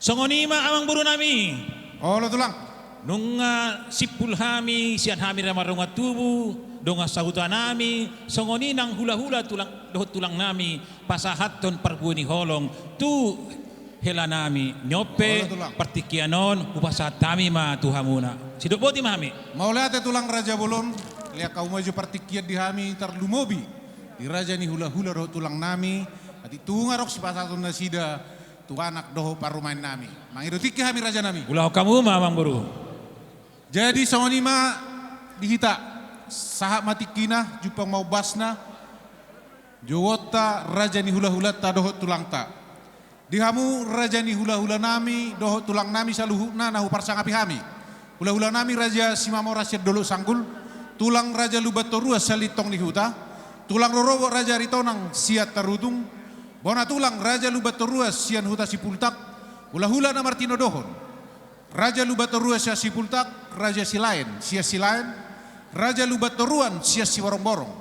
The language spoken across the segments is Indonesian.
Songonima amang buru nami. Olo tulang. Nunga sipul hami sian hami ramarunga tubu donga sahuta nami songoni nang hula-hula tulang dohot tulang nami pasahaton parbuini holong tu hela nami nyope partikianon upasahat kami ma tuhamuna sidok boti mami Maulate tulang Raja Bolon lihat kau maju partikiat di hami tarlumobi di raja ni hula-hula doh tulang nami ati tungarok si pasaton nasida tu anak doho parumain nami mangirutiki hami raja nami ulah kamu ma amang buru. Jadi songonima dihita sahat mati kina jupang mau basna jowota raja ni hula-hula ta dohot tulang ta dihamu raja ni hula-hula nami dohot tulang nami saluhuna nahu parsangapi hami hula-hula nami raja simamora siat dolo sanggul tulang raja lubatorua salitong ni huta tulang rorowo raja ritonang siat tarutung bona tulang raja lubatorua sian huta sipultak hula-hula na martino dohon Raja Lubatorua sia Sipultak, Raja Silain, sia Silain, Raja Lubatoruan sia Siwarong-borong,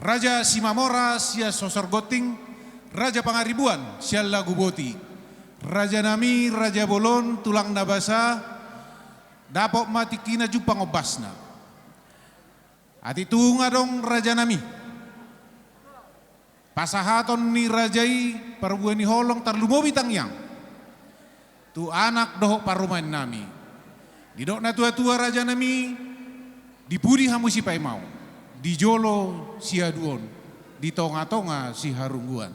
Raja Simamora sia Sosorgoting, Raja Pangaribuan sia Laguboti, Raja Nami, Raja Bolon, Tulang Nabasa, dapok mati kina jupang obasna. Ati tunga dong Raja Nami. Pasahaton ni Rajai parbueni holong tarlumobi tangyang. Tu anak doho parumain nami didok na tua-tua raja nami dipudi hamu si paimau di jolo si aduon di tonga-tonga si harungguan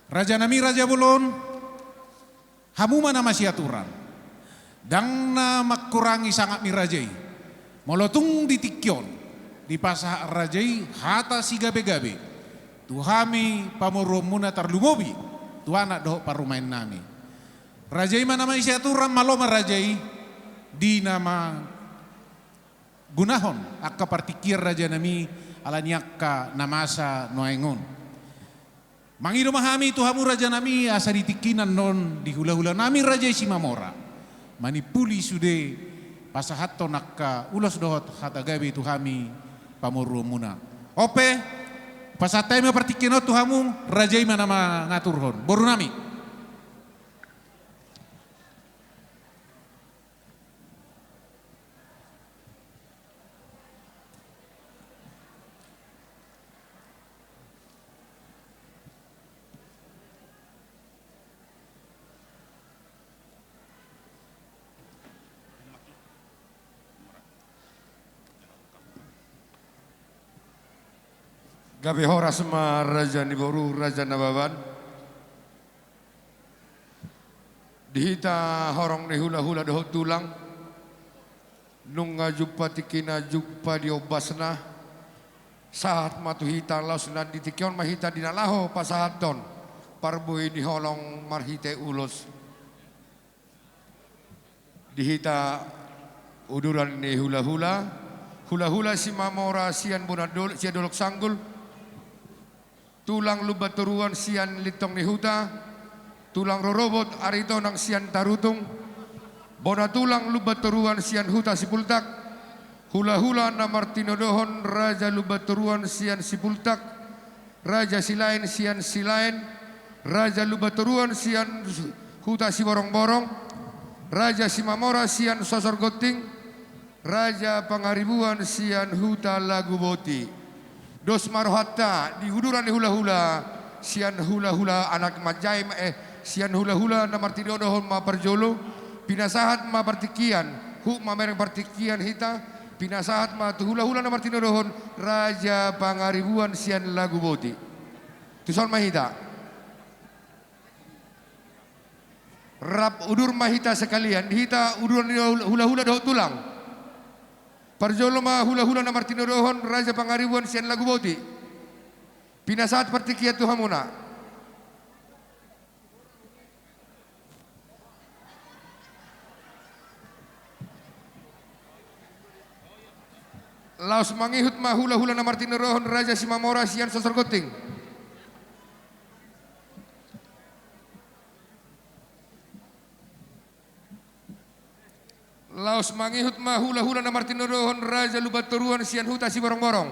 raja nami raja Bolon hamu mana masih aturan dang na makurangi sangat mi rajai molotung di tikyon di pasah rajai hata si gabe-gabe tu hami pamurumuna tarlumobi tu anak doho parumain nami Rajai mana nama isi aturan maloma rajai di nama gunahon akka partikir raja nami alanyakka namasa noengon. Mangido mahami tuhamu raja nami asa ditikinan non di hula-hula nami raja Simamora. Manipuli sude pasahatto nakka ulos dohot hatagabi tuhami pamurumuna. Ope pasatai ma partikino tuhamu rajai mana nama ngaturhon. Boru nami. Gabi horas ma Raja Niboru, Raja Nababan. Dihita horong ni hula-hula dohot tulang. Nunga jumpa tikina jumpa diobasna. Saat matu hita laos na ditikyon mahita dinalaho pasahaton. Parboy di holong marhite ulos. Dihita uduran ni hula-hula. Hula-hula si Mamora sian bonadol sia dolok sanggul. Tulang lubatoruan sian litong ni huta, tulang rorobot arito ng sian tarutung, bona tulang lubatoruan sian huta sipultak, hula-hula na martinodohon raja lubatoruan sian sipultak, raja silain sian silain, raja lubatoruan sian huta siborong-borong, raja simamora sian sosorgoting, raja pangaribuan sian huta laguboti. Dos marohatta di huduran di hula-hula sian hula-hula anak majaim sian hula-hula na martinodohon ma perjolo pinasahat ma partikian hu ma mereng partikian hita pinasahat ma tu hula-hula na martinodohon raja pangaribuan sian lagu boti tuson mahita rap udur mahita sekalian dihita uduran hula-hula dohot tulang Parjolo ma hula-hula na martinodohon raja pangaribuan sian lagu boti. Pinasahat partikiat tuhamuna. Laos mangihut ma hula-hula na martinodohon raja Simamora sian sosorgoting. Laos mangihut ma hula-hula na martinodohon raja lubatoruan sian huta si borong-borong.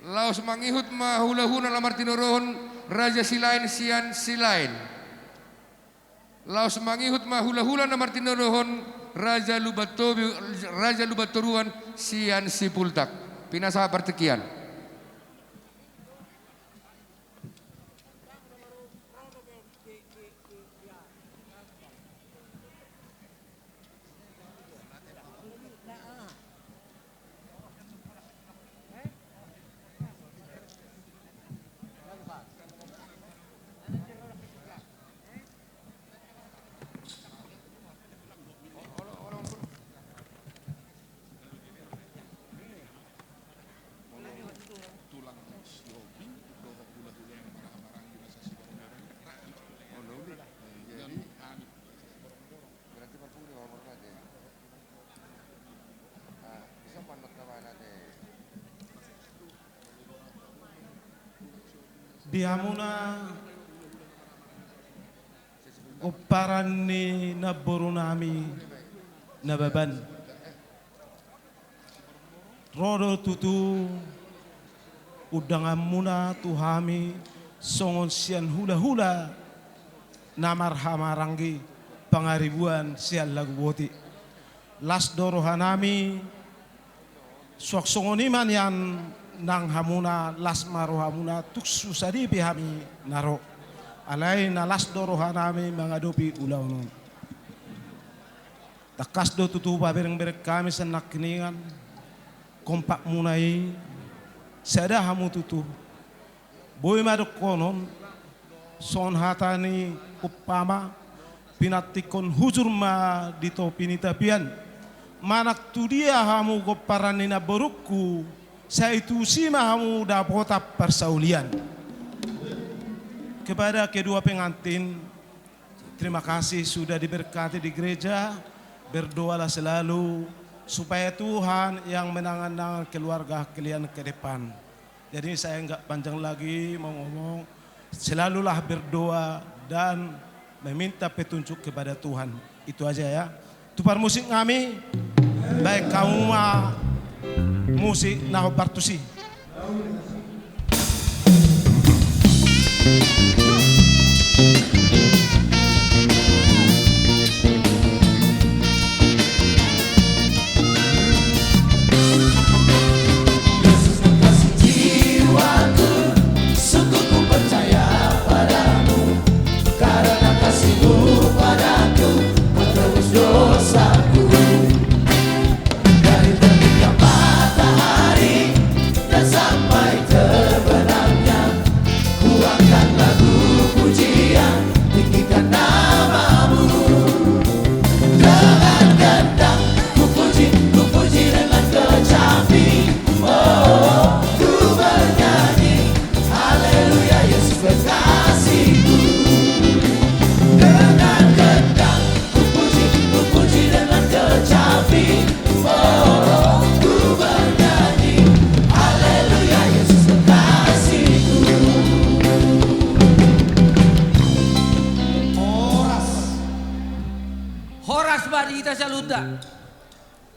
Laos mangihut ma hula-hula na martinodohon Raja Silain sian Silain. Laos mangihut mahula-hula na martinodohon Raja Lubatoruan sian Sipultak. Pinasa pertekian. Dihamuna uparan ni naburu nami nababan rodo tutu udangan muna tuhami songon sian hula-hula namar hamarangi pangaribuan sian lagu boti las dorohanami suak songoniman yang nang hamuna las maro hamuna tuk susadi pihami naro alai na las dorohanami mengadopi ulau takas do tutu bereng-bereng kami senak keningan kompak munai sada hamu tutu boy madok konon son hatani upama pinatikon hujur ma dito pinitapian manak tu dia hamu goparanina borukku saya itu sima hamu dapota persaulian. Kepada kedua pengantin, terima kasih sudah diberkati di gereja. Berdoalah selalu supaya Tuhan yang menangan keluarga kalian ke depan. Jadi saya enggak panjang lagi mau ngomong. Selalulah berdoa dan meminta petunjuk kepada Tuhan. Itu aja ya. Tupar musik kami, baik kamu musik naho partusi.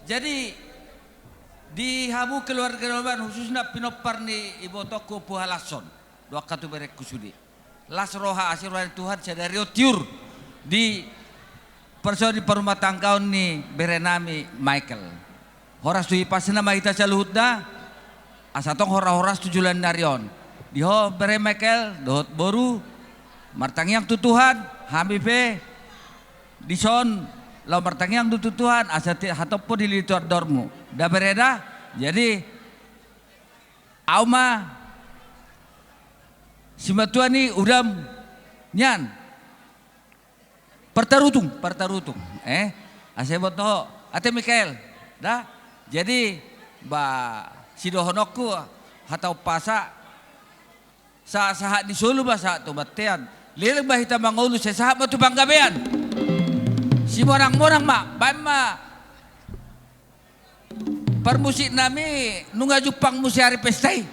Jadi di hamu keluarga norban khususnya pinopar ni ibu toko puhalason dua katu berek kusudi las roha asirwan Tuhan sadari tiur di persoal di perumah tangkau ni berenami Michael horas tu ipasna mahita saluhutda asatong horas tujulan narion di ho bere Michael dohot boru martangiang tu Tuhan hamipe di son lau martangiang tu Tuhan asati hatopo di litor dormu da bereda jadi auma simatuan ni udam nyan pertarutung asebot no ate Mikael dah jadi ba sidohonokku hatau pasa sa di Solo ba sa tu batean lilang ba hita mangulu sa sahat mo tu panggabean si morang-morang ma permusik nami nunga Jepang musiari pestai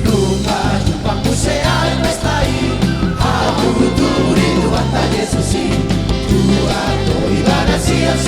nunga Jepang musiari pestai aku turi Tuhan tak Yesusi Tuhan tu ibadah siap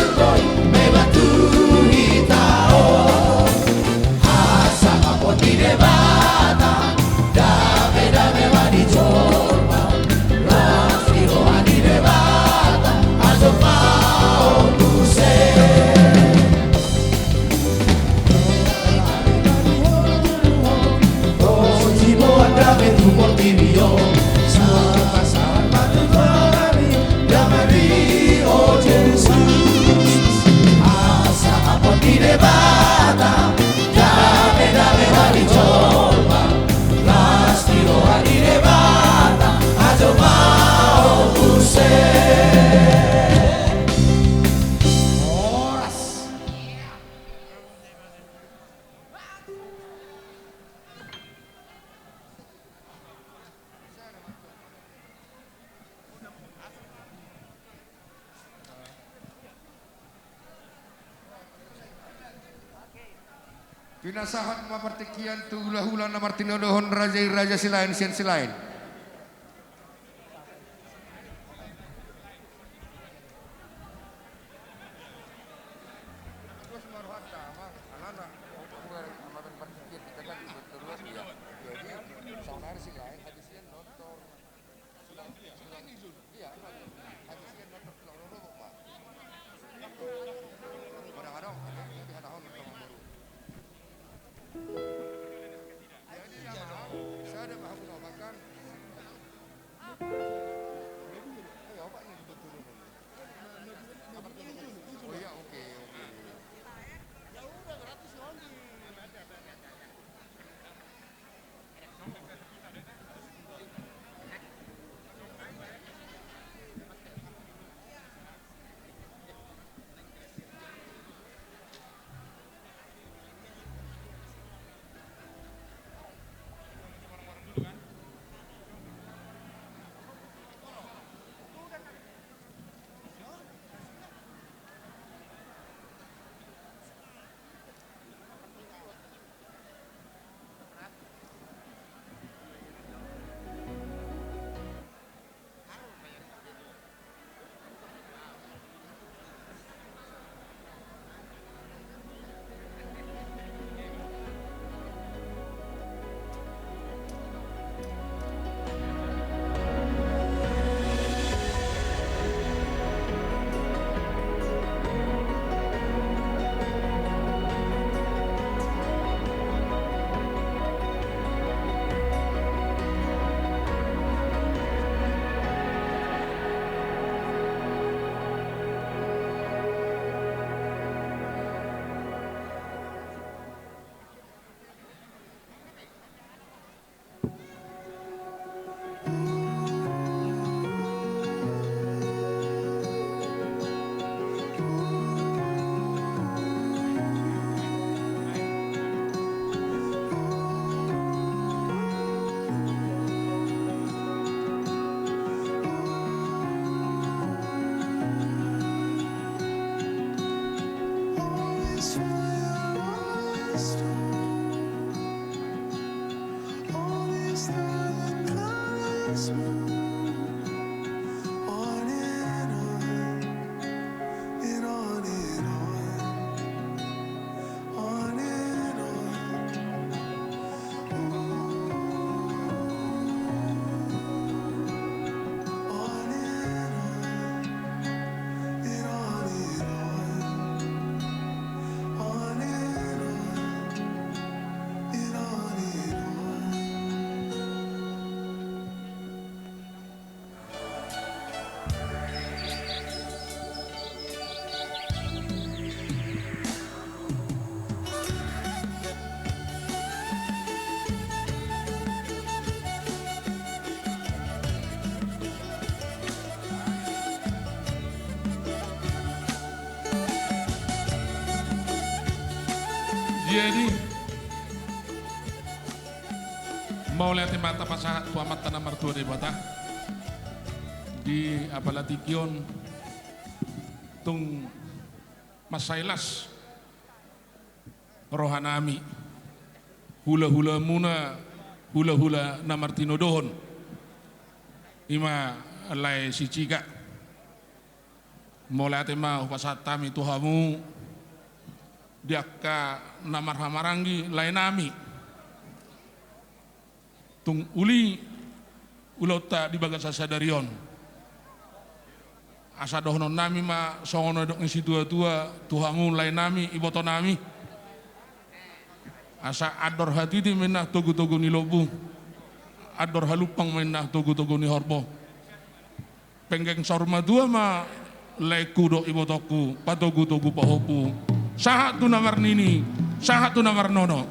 Pinasahat mapartikian tu hula-hula na martinodohon raja silain sian silain. Jadi mau lihat mata pasahat tuamat tanah mertua di bata di apalatikion tung masailas rohanami hula-hula muna hula-hula namartinodohon ima alai si cika mau lihat ma pasahat tami tuhamu diaka namar hamarangi lainami tung uli ulota di bagas sadarion asa dohnon nami ma songono dok ngisi tua tuhamu lainami iboto nami asa ador hati di menah togu-togu ni lobu ador halupang menah togu-togu ni horbo penggeng sorma dua ma leku dok ibotoku patogu-togu pahopu sahat tu namar nini, sahat tu namar nono.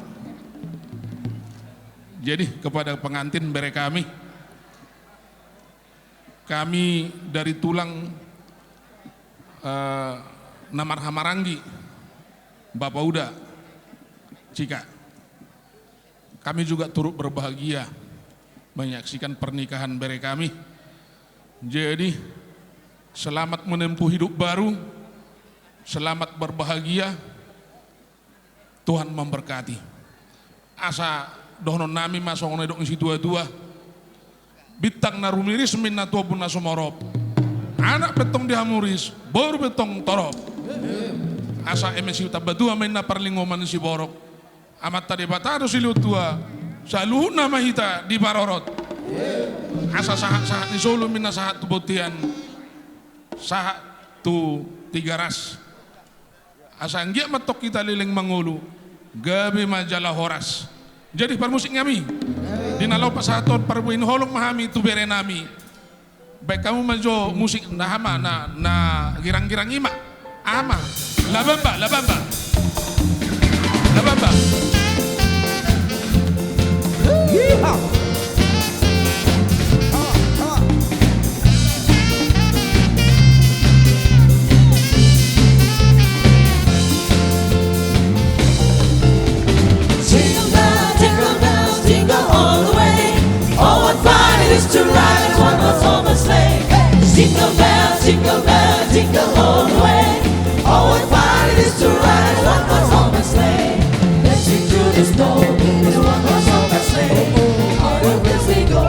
Jadi kepada pengantin bere kami dari tulang namar hamarangi, Bapak Uda, Cika. Kami juga turut berbahagia menyaksikan pernikahan bere kami. Jadi selamat menempuh hidup baru. Selamat berbahagia, Tuhan memberkati. Asa dohno nami masong dong isi dua-dua. Bitang narumiris minna tua pun nasomorop. Anak betong dihamuris, baru betong torop. Asa emesi tabadua main na parlingoman si borok. Amat tadi batado si tua. Saluhun nama hita di barorot. Asa sahat-sahat di Solo minna sahat tu botian. Sahat tu tiga ras. Asa anggia matok kita liling mangulu. Gabi majalah horas. Jadi permusik kami. Dinalau pasaton perbuin holong mahami tu bere nami. Baik kamu majo musik nahama na girang-girang ima. Ama. Labamba. Jingle bells, jingle all the way. Oh, what fun it is to ride in one horse open sleigh. Jingle bells, jingle bells, jingle all the way. Oh, what fun it is to ride in one horse open sleigh. Dancing through the snow in one horse open sleigh. On the wheels we go,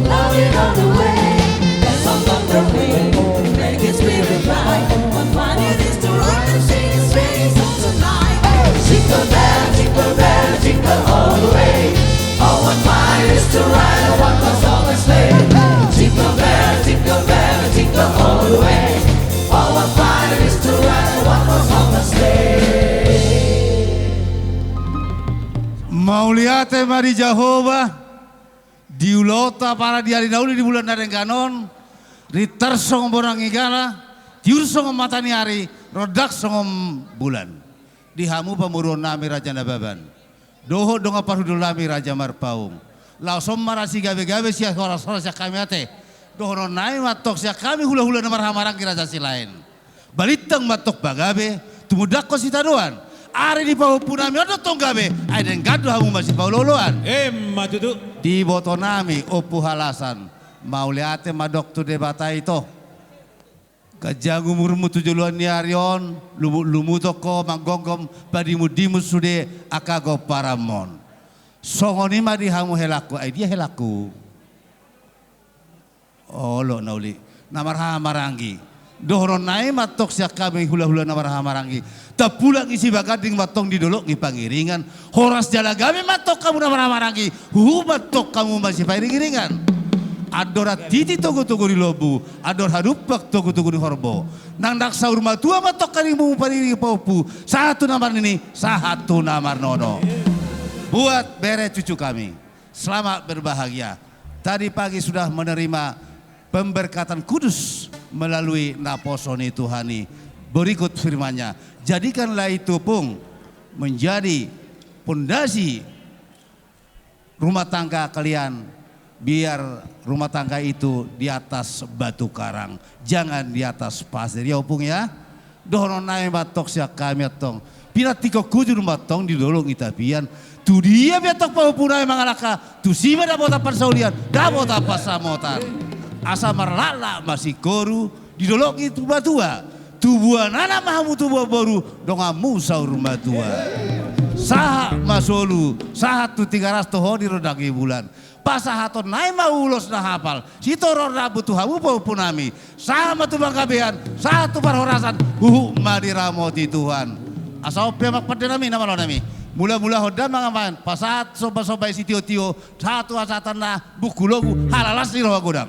loading on the way. Dance along the way, make it spirit bright. What fun it is to ride and sing a sleigh song tonight. Jingle bells, jingle bells, jingle all the way. Oh, what fun it is to ride a one-horse open sleigh. Jingle bells, jingle bells, jingle all the way. Oh, what fun it is to ride a one-horse open sleigh. Mauliate Mari Jehovah, diulota para di nauli di bulan Narengganon, ritersong borang igala, tiursong matani hari, rodak songom bulan. Dihamu pemurun nami Raja Nababan. Doho donga parhudul nami Raja Marpaung. Lausom marasi gabe-gabe sia horas-horas sia kami ate. Doho nai matok sia kami hula-hula namar hamarang ki raja si lain. Balitang matok bagabe, tumudak ko si taduan. Ari di paupu nami odo tong gabe, ai den gadu hamu masih pauloloan. Matutu. Di boto nami opu halasan. Mauliate madok tu debata itu. Kajagu murmu tujuluan ni arion, lumu toko manggonggom padimu dimus sude akago paramon. Songoni madi hamu helaku, ai dia helaku. Oh lo nauli, namar hamarangi. Dohron nai matok siak kami hula-hula namar hamarangi. Tapulang isi bagading matong di dolok ni pangiringan. Horas jala kami matok kamu namar hamarangi. Matok kamu masih pangiringan. Adora titi togo-togo di lobu, ador hadupak togo-togo di horbo. Nang daksa urma tua matok karimu paniri paupu. Satu namar ini, satu namar nono. Buat bere cucu kami, selamat berbahagia. Tadi pagi sudah menerima pemberkatan kudus melalui naposoni Tuhani. Berikut firman-Nya, jadikanlah itu pun menjadi pondasi rumah tangga kalian. Biar rumah tangga itu di atas batu karang, jangan di atas pasir. Ya opung ya. Dohon nae batok sia kami atong. Pina tiko kujur matong di dolong itapian. Tu dia betok paupunai mangalaka. Tu sima da bota persaulian, da bota pasamotan. Asa marlala masih koru di dolong itu batua. Tubuhan anak mahamu tubuh baru dongamu saur batua. Saha masolu, saha tu 300 tohoni rodagi bulan. Pasahaton naik maulos na hafal. Sito roda butuh hamu paupun nami. Sama tu bangkabean, satu parhorasan. Madiramoti Tuhan. Asal pemak pada nami nama lo nami. Mula-mula hodan mangaman. Pasat soba-soba isi tio-tio. Satu asatan na buku logu halalas di roh gudang.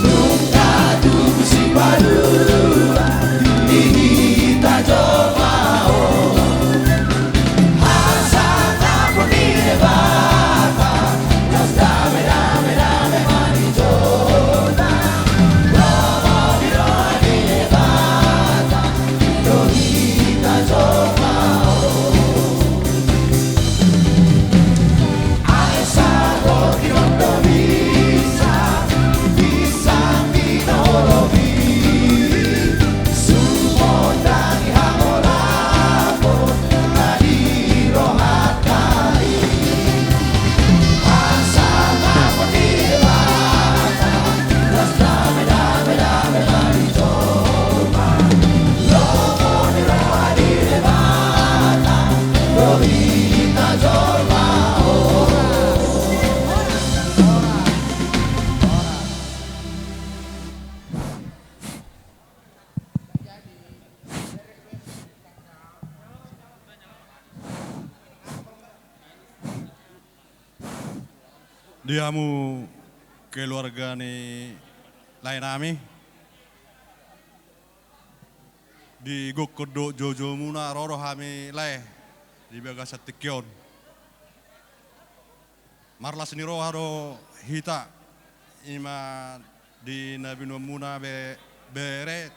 Nunca tu si baru diamu keluarga ni lain nami di gokodo jojo muna roro hami lai di bagasa tikyon marlas ni roha do hita ima di nabi muna bere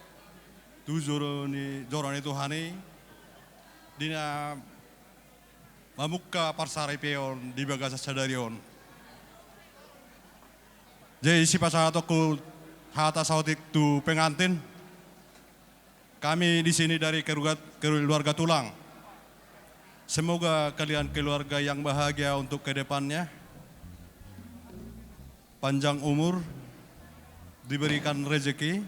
tu joro ni Tuhani dina mamukka parsari peon di bagasa sadarion. Jadi si pasangan ku hata sautik tu pengantin. Kami di sini dari keluarga Tulang. Semoga kalian keluarga yang bahagia untuk kedepannya. Panjang umur, diberikan rezeki,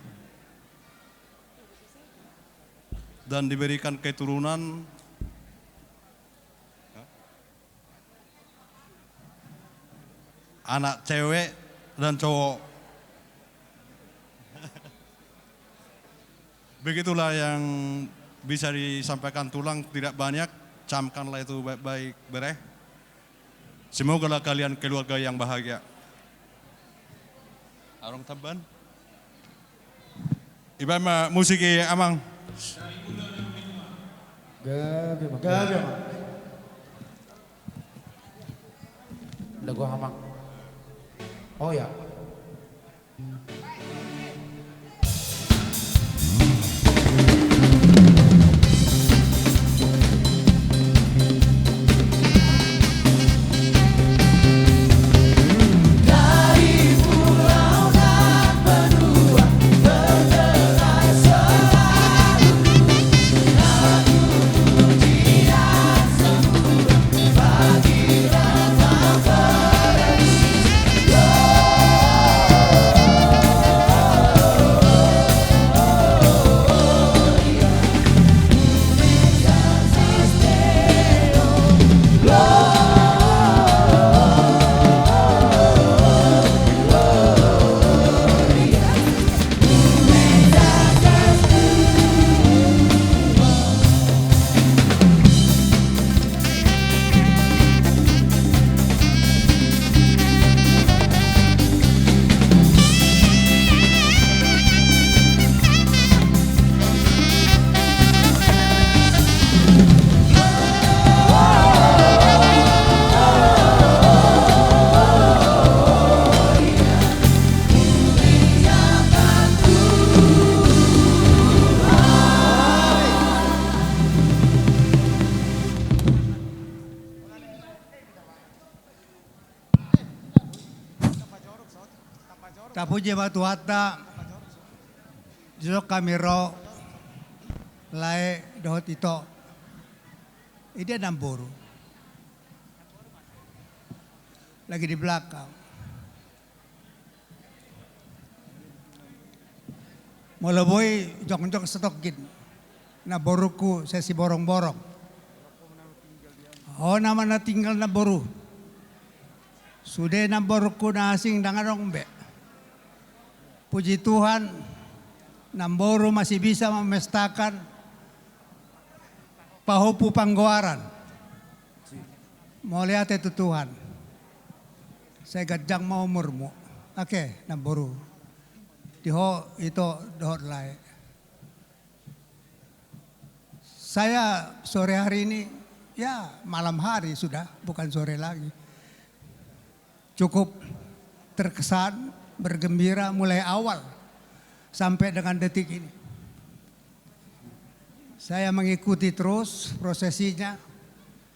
dan diberikan keturunan. Anak cewek dan cowok. Begitulah yang bisa disampaikan Tulang, tidak banyak, camkanlah itu baik-baik bereh. Semoga kalian keluarga yang bahagia. Arong taban. Iba musik amang. Gabi mah. Lagu amang. Oh ya. Tapuji batu hata jok kamero lae dohot ito ide namburu lagi di belakang moloboy jok stokin na boruku sesi borong-borong oh nama na tinggal na boru sudah na boruku na asing dengan rongbe. Puji Tuhan, Namboru masih bisa memestakan pahupu panggoaran. Mau lihat itu Tuhan. Saya gajang mau umurmu. Oke, Namboru. Diho itu dohot lai. Saya sore hari ini, ya malam hari sudah, bukan sore lagi. Cukup terkesan, bergembira mulai awal sampai dengan detik ini. Saya mengikuti terus prosesinya.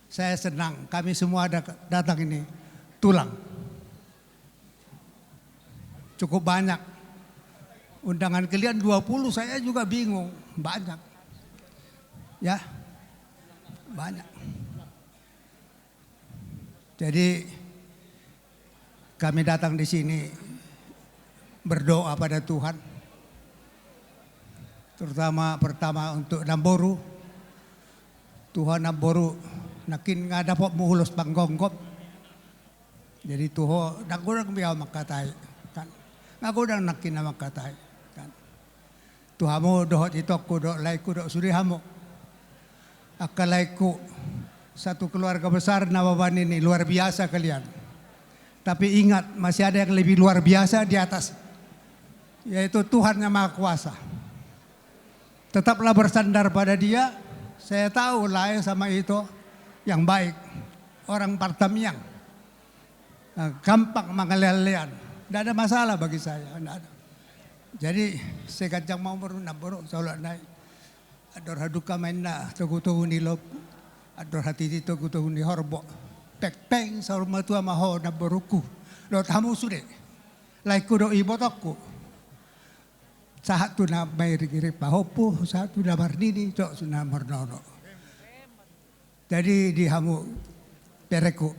Saya senang. Kami semua datang ini Tulang. Cukup banyak. Undangan kalian 20, saya juga bingung. Banyak. Ya. Banyak. Jadi kami datang di sini berdoa pada Tuhan, terutama pertama untuk Namboru. Tuhan Namboru nakin nga dapat muhulos panggonggop. Jadi tuho nagurang biyaw makatai kan. Nagurang nakin na makatai kan. Tuhamo dohot ito ko do lay ko do surihamo. Akalay ko satu keluarga besar na baban ini luar biasa kalian. Tapi ingat, masih ada yang lebih luar biasa di atas, yaitu Tuhan yang Maha Kuasa. Tetaplah bersandar pada Dia. Saya tahu lah sama itu yang baik. Orang Partamiyang, gampang mengalih-alihan. Tidak ada masalah bagi saya. Tidak ada. Jadi saya kancang mau naboro soalnya naik. Ador haduka main na tugu-tugu ni lop. Ador hati di tugu-tugu ni horbo. Pek-peng sa rumah tua maho na boruku. Lo tamu sude. Laiku do ibotokku. Saat tu na may rigiri pahopo. Saat tu na marnini. Cok suna marnono. Jadi di hamu pereku.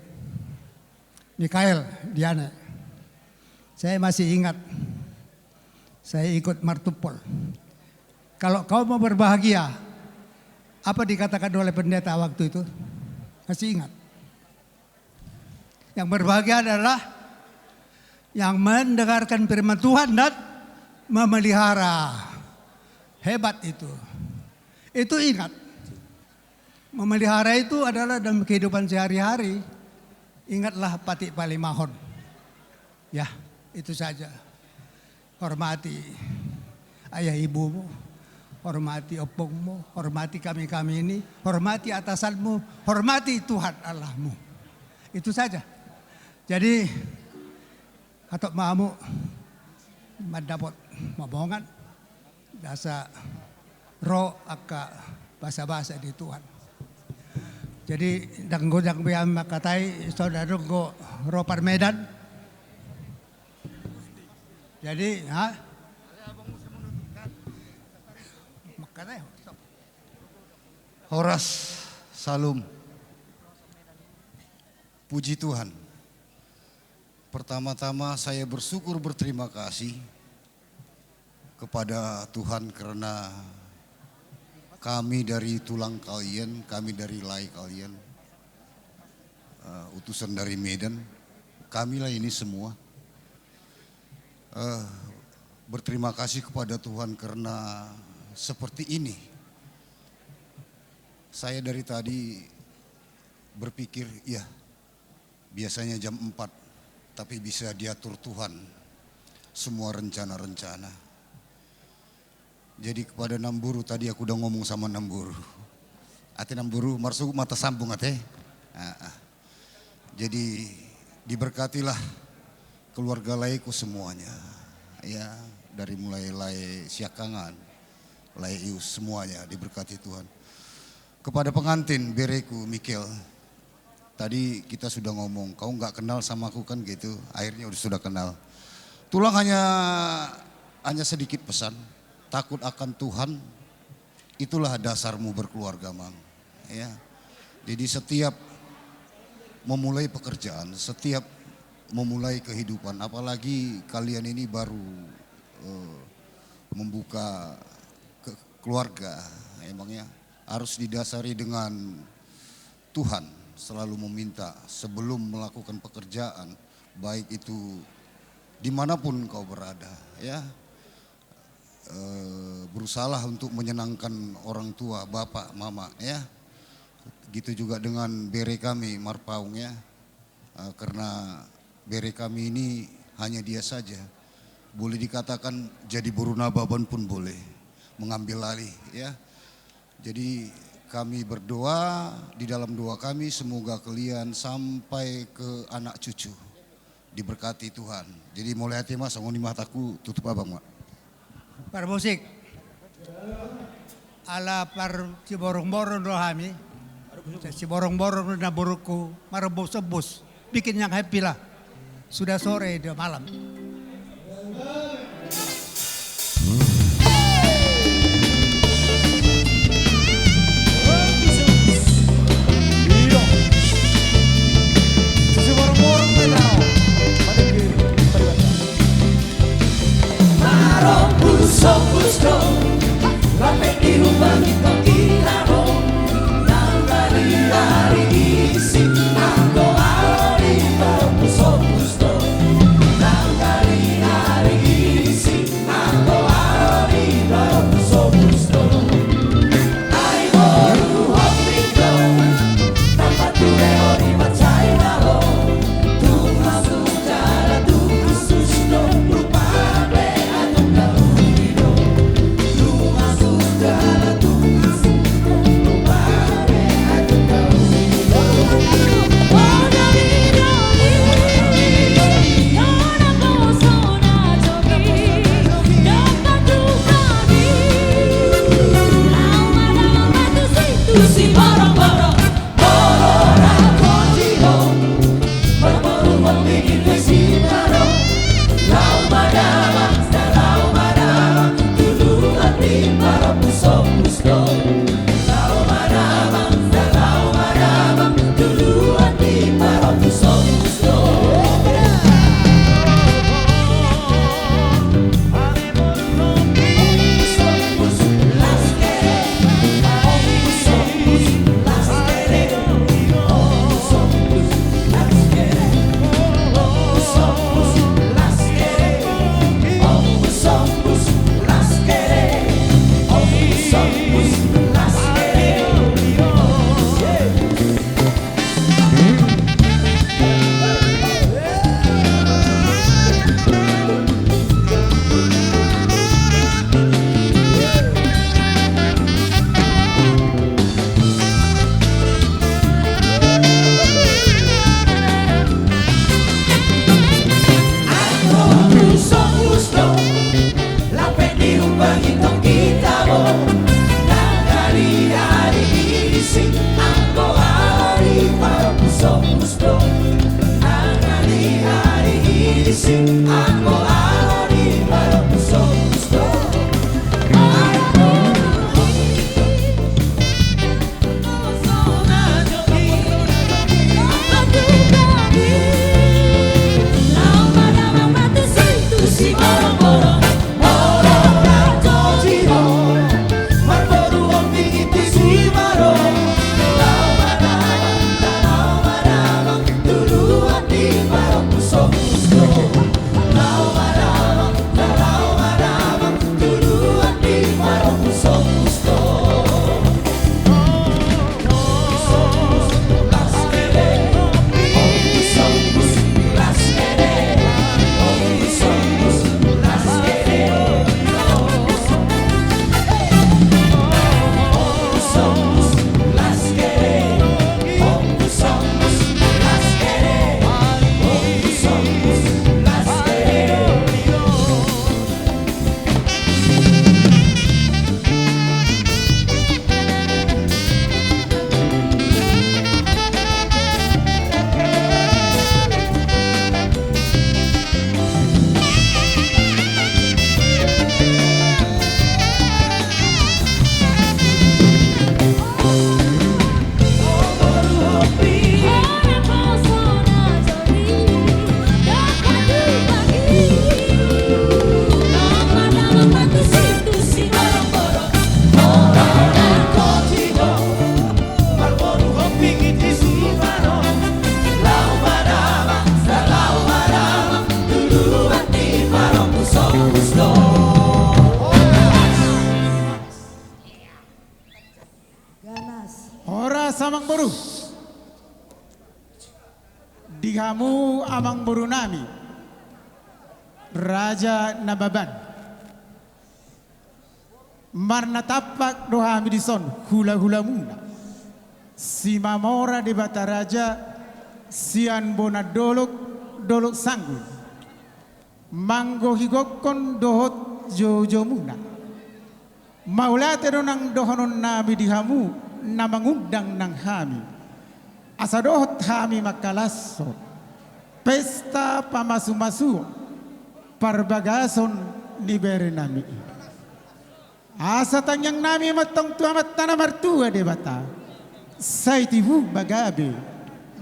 Mikael Diana. Saya masih ingat. Saya ikut Martupol. Kalau kau mau berbahagia. Apa dikatakan oleh pendeta waktu itu? Masih ingat. Yang berbahagia adalah yang mendengarkan firman Tuhan dan memelihara. Hebat itu. Itu ingat. Memelihara itu adalah dalam kehidupan sehari-hari. Ingatlah Patik Palimahon. Ya, itu saja. Hormati ayah ibumu. Hormati opungmu. Hormati kami-kami ini. Hormati atasanmu. Hormati Tuhan Allahmu. Itu saja. Jadi atau mamu mendapat momongan dasa roh aka bahasa-bahasa di Tuhan. Jadi danggo biam makatai saudara go roh Parmedan. Jadi Horas Salum. Puji Tuhan. Pertama-tama saya bersyukur berterima kasih kepada Tuhan karena kami dari tulang kalian, kami dari lai kalian, utusan dari Medan, kamilah ini semua. Berterima kasih kepada Tuhan karena seperti ini. Saya dari tadi berpikir, ya biasanya jam 4. Tapi bisa diatur Tuhan semua rencana-rencana. Jadi kepada Namburu tadi aku udah ngomong sama Namburu. Ate Namburu marsuk mata sambung ate. Jadi diberkatilah keluarga laiku semuanya. Ya, dari mulai lai Siakangan, lai Ius semuanya diberkati Tuhan. Kepada pengantin Bereku Mikel. Tadi kita sudah ngomong, kau nggak kenal sama aku kan gitu. Akhirnya sudah kenal. Tulang hanya sedikit pesan. Takut akan Tuhan, itulah dasarmu berkeluarga, Mang. Ya. Jadi setiap memulai pekerjaan, setiap memulai kehidupan, apalagi kalian ini baru membuka keluarga, emangnya harus didasari dengan Tuhan. Selalu meminta sebelum melakukan pekerjaan, baik itu dimanapun kau berada, ya berusahalah untuk menyenangkan orang tua, bapak, mama, ya. Gitu juga dengan bere kami Marpaung, ya, karena bere kami ini hanya dia saja, boleh dikatakan jadi burunababan pun boleh mengambil alih, ya. Jadi kami berdoa, di dalam doa kami semoga kalian sampai ke anak cucu diberkati Tuhan. Jadi mulai hati mas, ngoni mataku tutup abang mak. Par musik. Ala par ciborong-borong rohami. Ciborong-borong na buruku marabos-bos. Bikin yang happy lah. Sudah sore dia malam. Gusto, bakit di rumah kita kiraro nang hari-hari isip ang doa di gusto nang di para puso-puso. Lau marabang, lau marabang, duluan di para puso-puso. Amang Boru dihamu Amang Boru nami Raja Nababan marna tapak doha midison hula-hula muna si mamora di bata raja sian bona dolok sanggul manggo higokon dohot jojo muna maulate donang dohonon nabi dihamu na mangundang ng hami asadohot hami makalasot pesta pamasumasu parbagason ni bere nami asa tanyang nami matong tuamat na martua de bata say tibu bagabe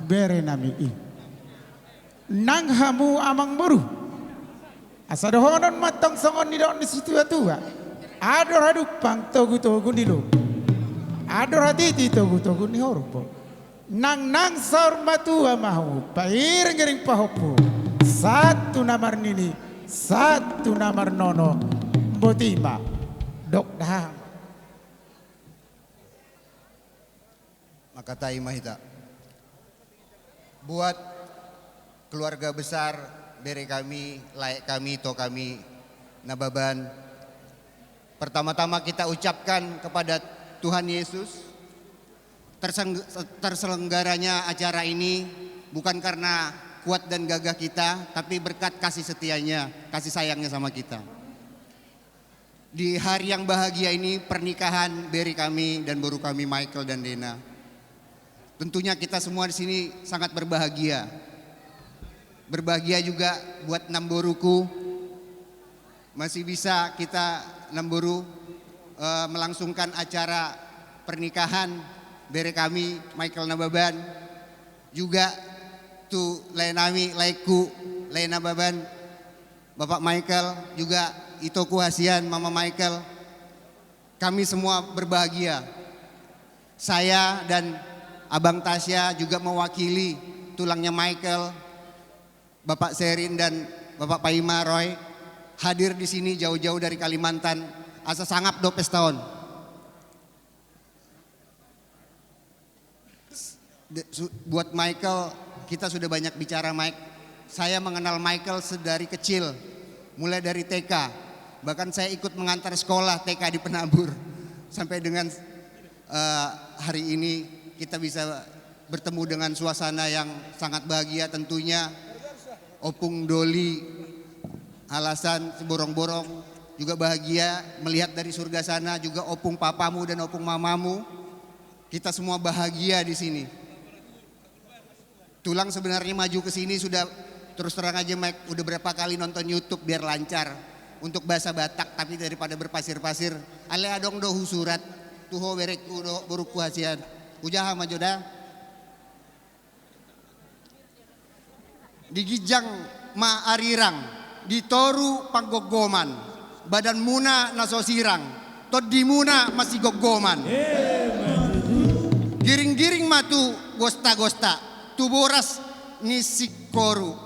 bere nami nang hamu Amang Boru asadohonon matong songon ni don ni situa-tua ador hadupang togu-togu nilo ador hatiti togu-togu ni horpo nang saur matua mahu pairing-iring pahopo satu namar nini satu namar nono botima dok dahang Makatai Mahita buat keluarga besar bere kami layak kami to kami Nababan pertama-tama kita ucapkan kepada Tuhan Yesus terselenggaranya acara ini bukan karena kuat dan gagah kita tapi berkat kasih setianya kasih sayangnya sama kita. Di hari yang bahagia ini pernikahan beri kami dan boru kami Michael dan Dena. Tentunya kita semua di sini sangat berbahagia. Berbahagia juga buat 6 boruku. Masih bisa kita 6 boru melangsungkan acara pernikahan bere kami Michael Nababan, juga tu lainami laiku lain Nababan, Bapak Michael, juga Itoku Hasian, Mama Michael. Kami semua berbahagia. Saya dan Abang Tasya juga mewakili tulangnya Michael, Bapak Serin dan Bapak Paima Roy hadir di sini jauh-jauh dari Kalimantan. Asa sangap 12 tahun. Buat Michael, kita sudah banyak bicara Mike. Saya mengenal Michael sedari kecil, mulai dari TK. Bahkan saya ikut mengantar sekolah TK di Penabur. Sampai dengan hari ini kita bisa bertemu dengan suasana yang sangat bahagia tentunya. Opung Doli, Alasan, Borong-Borong juga bahagia melihat dari surga sana, juga opung papamu dan opung mamamu. Kita semua bahagia di sini. Tulang sebenarnya maju ke sini sudah terus terang aja Mike, udah berapa kali nonton YouTube biar lancar untuk bahasa Batak, tapi daripada berpasir-pasir, ale adong dohu surat, tuho bereku do buruku hasian, ujaha majoda. Digijang ma arirang, ditoru panggogoman. Badan muna nasosirang, todi muna masih gogoman. Giring-giring matu gosta-gosta, tuboras nisikoru.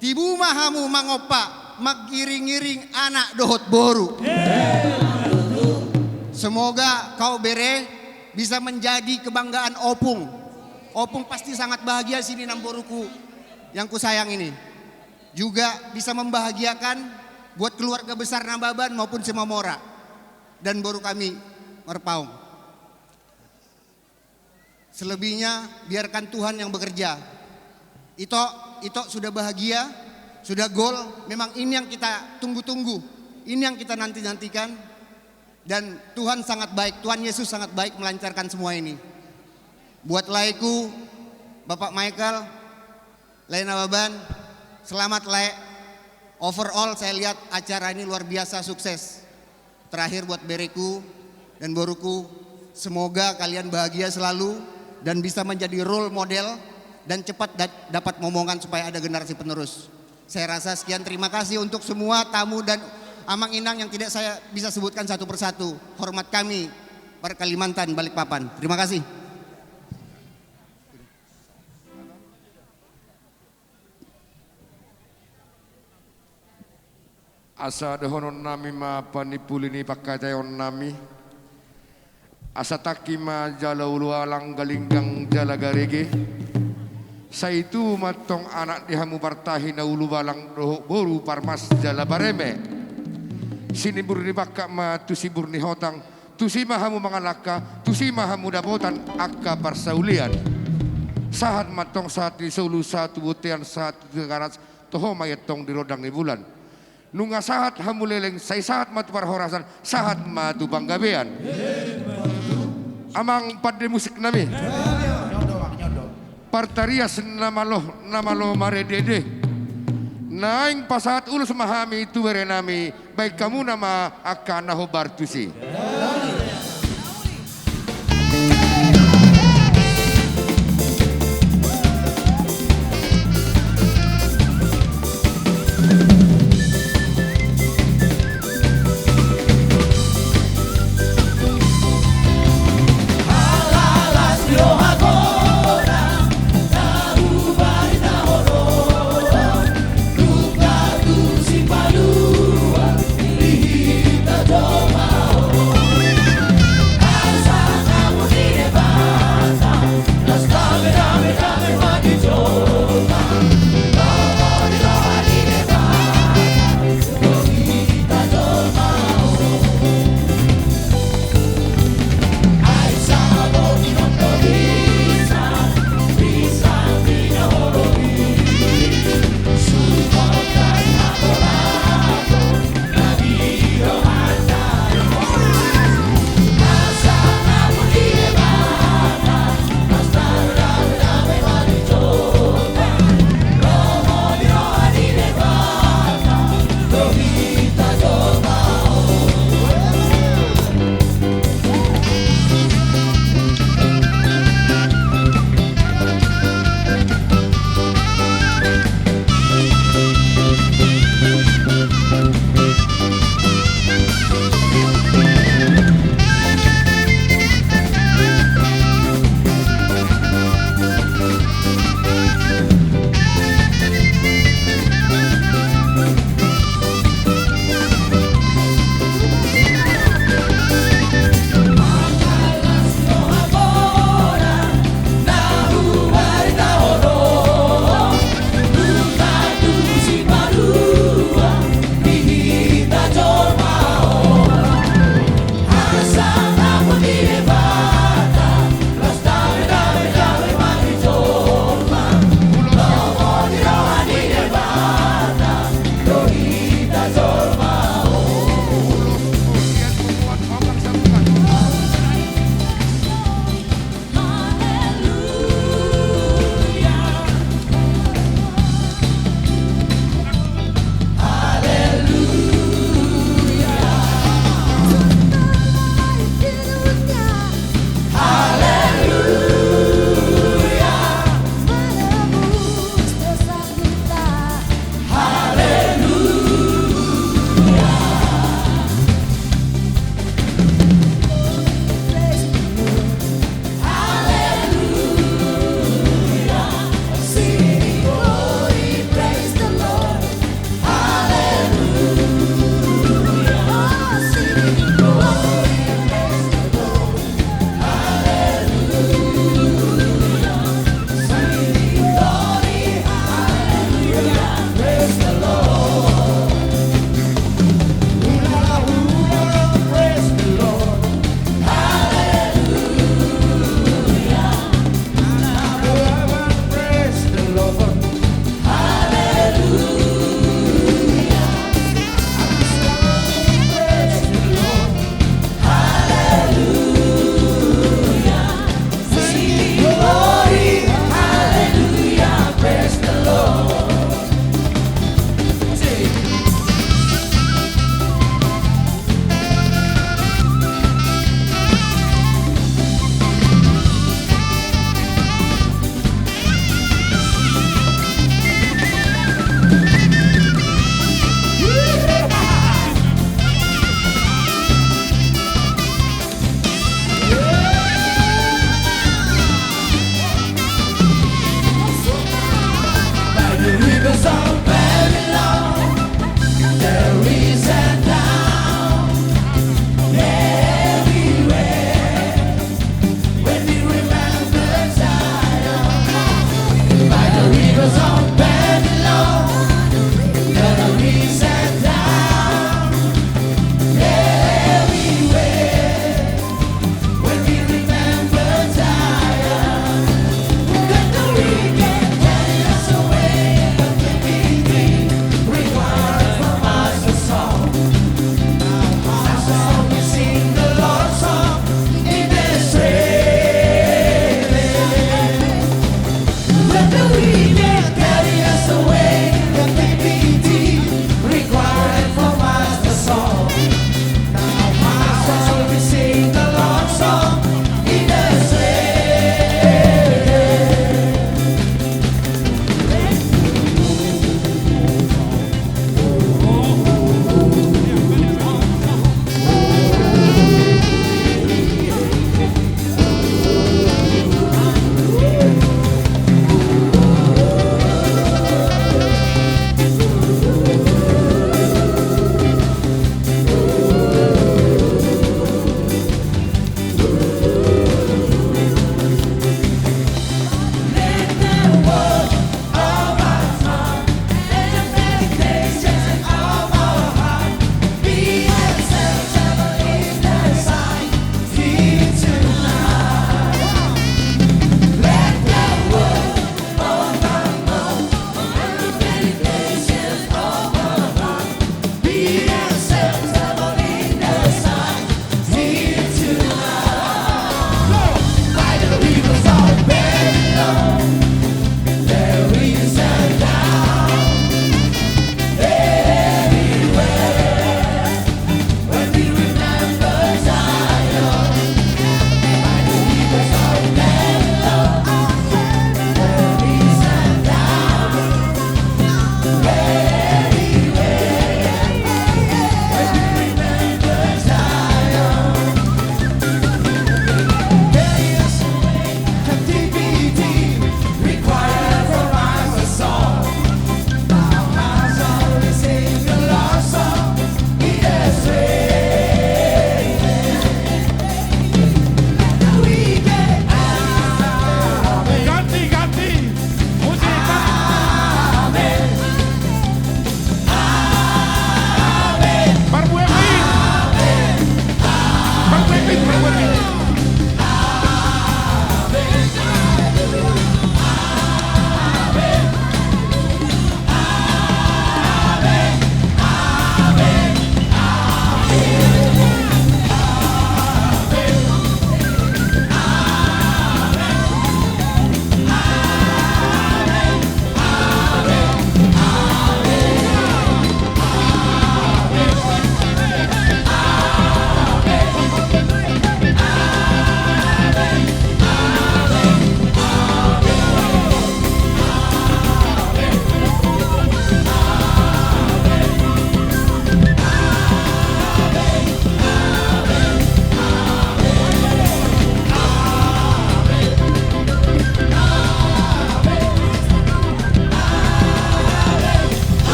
Tibu mahamu mangopa, magiring-giring anak dohot boru. Semoga kau bere bisa menjadi kebanggaan Opung. Opung pasti sangat bahagia sini Namboruku yang kusayang ini. Juga bisa membahagiakan buat keluarga besar Nababan maupun Semamora dan boru kami Merpaung. Selebihnya biarkan Tuhan yang bekerja. Ito sudah bahagia, sudah gol. Memang ini yang kita tunggu-tunggu, ini yang kita nanti-nantikan. Dan Tuhan sangat baik, Tuhan Yesus sangat baik melancarkan semua ini. Buat laiku, Bapak Michael, Lai Nababan, selamat Lai. Overall saya lihat acara ini luar biasa sukses. Terakhir buat bereku dan boruku, semoga kalian bahagia selalu dan bisa menjadi role model dan cepat dapat momongan supaya ada generasi penerus. Saya rasa sekian, terima kasih untuk semua tamu dan amang inang yang tidak saya bisa sebutkan satu persatu. Hormat kami para Kalimantan Balikpapan. Terima kasih. Asa dehonon nami ma panipulini pakatayon nami. Asa takima jala ulualang galinggang jala garege. Sa itu matong anak dihamu partahi na uluwalang doho boru parmas jala bareme. Sinibur ni bakka ma tusibur ni hotang. Tusima hamu mangalaka, tusima hamu dapotan akka parsaulian. Sahat matong saat di sulu satu butian saat di garas toho mayatong di rodang ni bulan. Nunga sahat hamuleleng say sahat matu parhorasan sahat matu banggabean. Amang pada musik nami partarias namalo maredede naing pasahat ulus mahami itu berenami baik kamu nama akan naho bartusi. Oh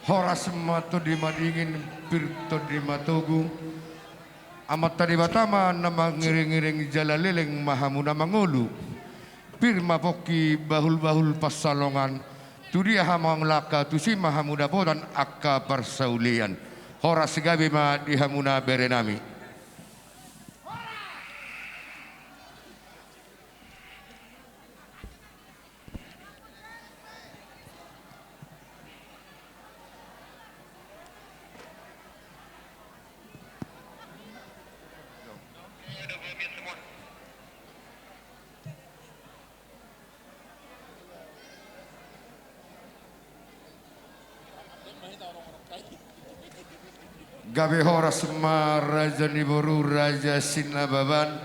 Horas mato di madingin pirto di matogu. Amat tadi batama nama ngiring-ngiring jalaleleng mahamuna mangulu. Pirma poki bahul-bahul pasalongan. Tudia hamang laka tusi mahamuda bodan akka persaulian. Horas gabi ma dihamuna berenami. Gabe horas ma raja niboru raja sinababan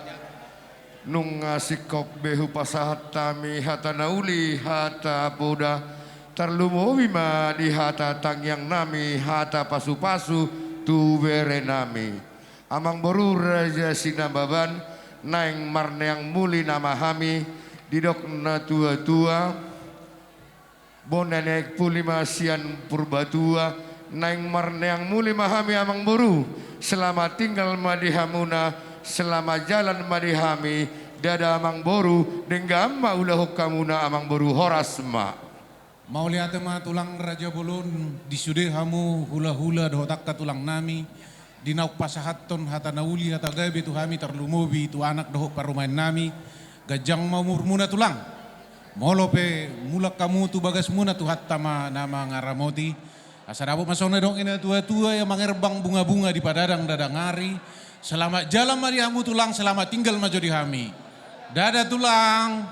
nung sikop behu pasahat tami hata nauli hata boda tarlumowi ma di hata tangyang nami hata pasu-pasu tu bere nami amang boru raja sinababan naing marneang muli nama hami didok na tua-tua bonanek pulima sian purbatua naing marneang muli mahami amang boru selamat tinggal madihamuna selamat jalan madihami dada amang boru denggama ulah kamuna amang boru horas ma mau lihat ma tulang raja bolon disude hamu hula-hula dohotak ka tulang nami dinauk pasahaton hata nauli hata gabe tu hami terlumobi tu anak dohok parumain nami gajang mau murmuna tulang molope mulak kamu tu bagas muna tu hatta ma nama ngaramoti asarabu masona dong ini tua-tua yang mengerbang bunga-bunga di padadang dadang hari. Selamat jalan mariamu tulang, selamat tinggal maju di hami. Dadah tulang.